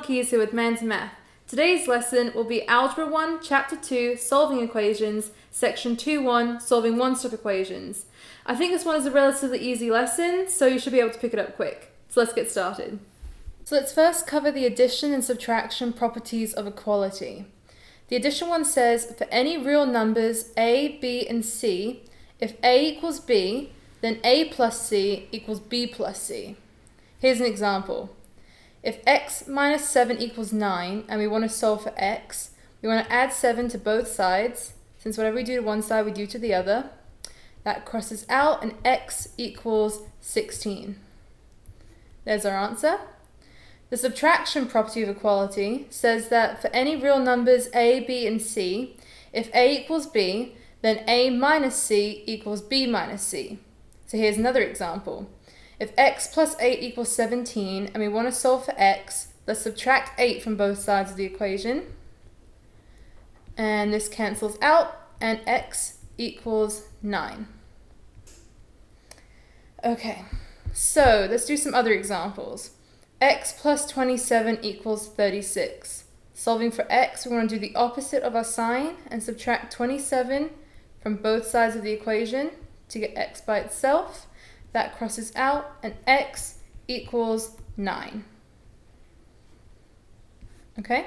Keys here with Manta Math. Today's lesson will be Algebra 1, Chapter 2, Solving Equations, Section 2.1, Solving one-step equations. I think this one is a relatively easy lesson, so you should be able to pick it up quick. So let's get started. So let's first cover the addition and subtraction properties of equality. The addition one says, for any real numbers a, b, and c, if a equals b, then a plus c equals b plus c. Here's an example. If x minus 7 equals 9 and we want to solve for x, we want to add 7 to both sides, since whatever we do to one side we do to the other. That crosses out and x equals 16. There's our answer. The subtraction property of equality says that for any real numbers a, b, and c, if a equals b, then a minus c equals b minus c. So here's another example. If x plus 8 equals 17 and we want to solve for x, let's subtract 8 from both sides of the equation. And this cancels out and x equals 9. Okay, so let's do some other examples. X plus 27 equals 36. Solving for x, we want to do the opposite of our sign and subtract 27 from both sides of the equation to get x by itself. That crosses out and x equals 9. Okay?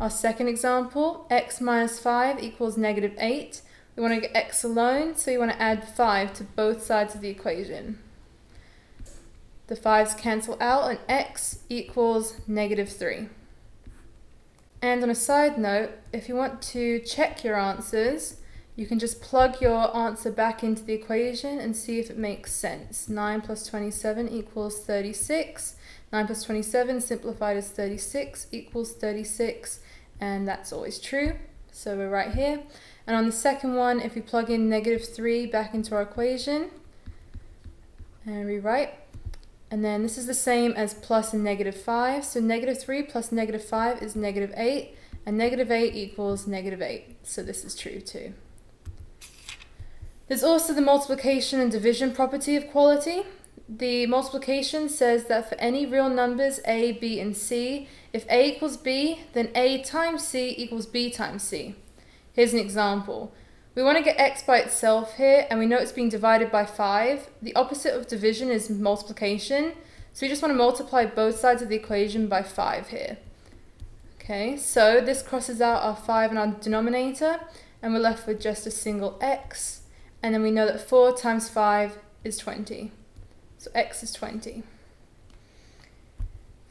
Our second example, x minus 5 equals negative 8. We want to get x alone, so we want to add 5 to both sides of the equation. The 5's cancel out and x equals negative 3. And on a side note, if you want to check your answers, you can just plug your answer back into the equation and see if it makes sense. 9 plus 27 equals 36. 9 plus 27 simplified as 36 equals 36, and that's always true. So we're right here. And on the second one, if we plug in negative 3 back into our equation and rewrite, and then this is the same as plus and negative 5. So negative 3 plus negative 5 is negative 8, and negative 8 equals negative 8. So this is true too. There's also the multiplication and division property of equality. The multiplication says that for any real numbers a, b, and c, if a equals b, then a times c equals b times c. Here's an example. We want to get x by itself here, and we know it's being divided by 5. The opposite of division is multiplication, so we just want to multiply both sides of the equation by 5 here. Okay, so this crosses out our 5 in our denominator, and we're left with just a single x. And then we know that 4 times 5 is 20. So x is 20.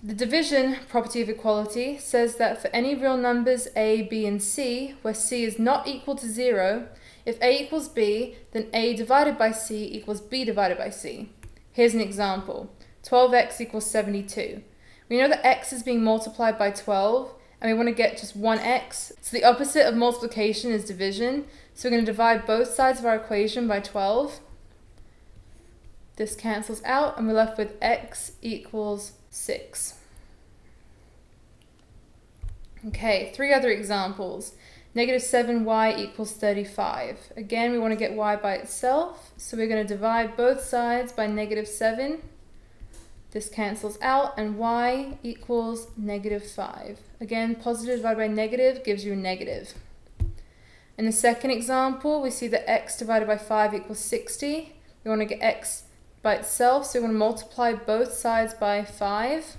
The division property of equality says that for any real numbers a, b, and c, where c is not equal to 0, if a equals b, then a divided by c equals b divided by c. Here's an example. 12x equals 72. We know that x is being multiplied by 12, and we want to get just one x. So the opposite of multiplication is division. So we're going to divide both sides of our equation by 12. This cancels out, and we're left with x equals 6. Okay, 3 other examples. Negative 7y equals 35. Again, we want to get y by itself, so we're going to divide both sides by negative 7. This cancels out, and y equals negative 5. Again, positive divided by negative gives you a negative. In the second example, we see that x divided by 5 equals 60. We want to get x by itself, so we want to multiply both sides by 5.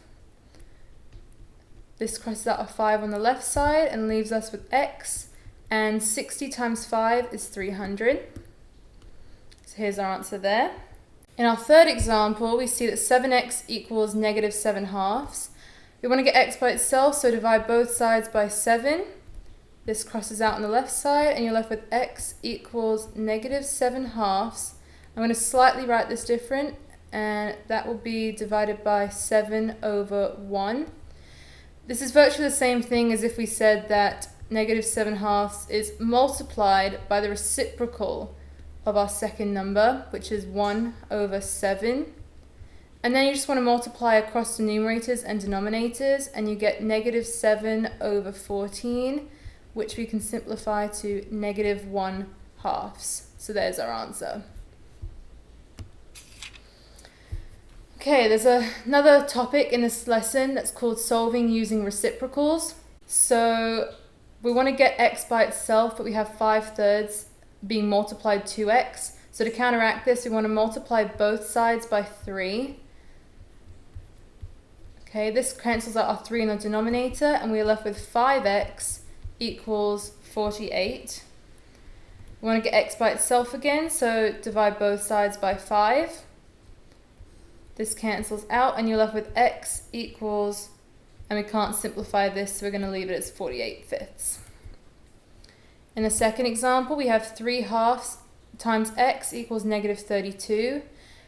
This crosses out a 5 on the left side and leaves us with x, and 60 times 5 is 300. So here's our answer there. In our third example, we see that 7x equals negative 7 halves. We want to get x by itself, so divide both sides by 7. This crosses out on the left side, and you're left with x equals negative 7 halves. I'm going to slightly write this different, and that will be divided by 7 over 1. This is virtually the same thing as if we said that negative 7 halves is multiplied by the reciprocal of our second number, which is 1 over 7. And then you just want to multiply across the numerators and denominators, and you get negative 7 over 14, which we can simplify to negative 1 halves. So there's our answer. Okay, there's another topic in this lesson that's called solving using reciprocals. So we want to get x by itself, but we have 5/3 being multiplied 2x. So to counteract this, we want to multiply both sides by 3. Okay, this cancels out our 3 in the denominator, and we're left with 5x equals 48. We want to get x by itself again, so divide both sides by 5. This cancels out, and you're left with x equals, and we can't simplify this, so we're going to leave it as 48/5. In the second example, we have 3/2 times x equals -32.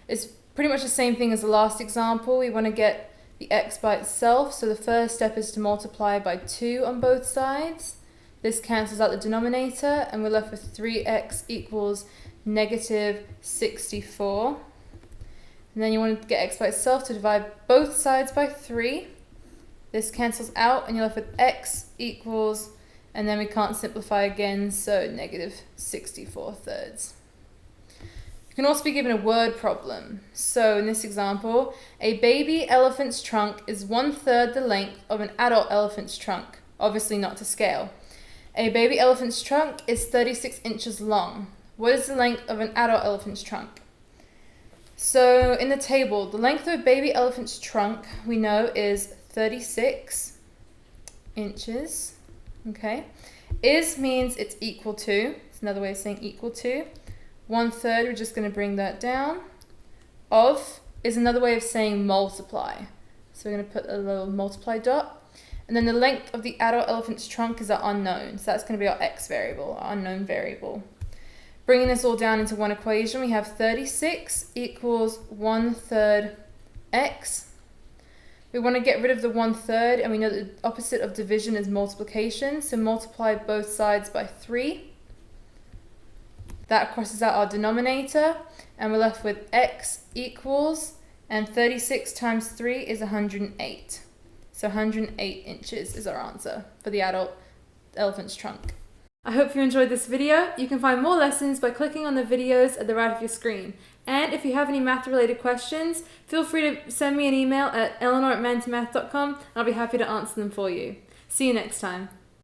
It's pretty much the same thing as the last example. We want to get the x by itself, so the first step is to multiply by 2 on both sides. This cancels out the denominator, and we're left with 3x equals -64. And then you want to get x by itself to divide both sides by 3. This cancels out, and you're left with x equals, and then we can't simplify again, so -64/3. You can also be given a word problem. So in this example, a baby elephant's trunk is 1/3 the length of an adult elephant's trunk, obviously not to scale. A baby elephant's trunk is 36 inches long. What is the length of an adult elephant's trunk? So in the table, the length of a baby elephant's trunk we know is 36 inches. Okay. Is means it's equal to. It's another way of saying equal to. 1/3, we're just going to bring that down. Of is another way of saying multiply. So we're going to put a little multiply dot. And then the length of the adult elephant's trunk is our unknown. So that's going to be our x variable, our unknown variable. Bringing this all down into one equation, we have 36 equals 1/3 x. We want to get rid of the 1/3, and we know that the opposite of division is multiplication. So multiply both sides by 3. That crosses out our denominator, and we're left with x equals, and 36 times 3 is 108. So 108 inches is our answer for the adult elephant's trunk. I hope you enjoyed this video. You can find more lessons by clicking on the videos at the right of your screen. And if you have any math-related questions, feel free to send me an email at eleanor@mantamath.com, and I'll be happy to answer them for you. See you next time.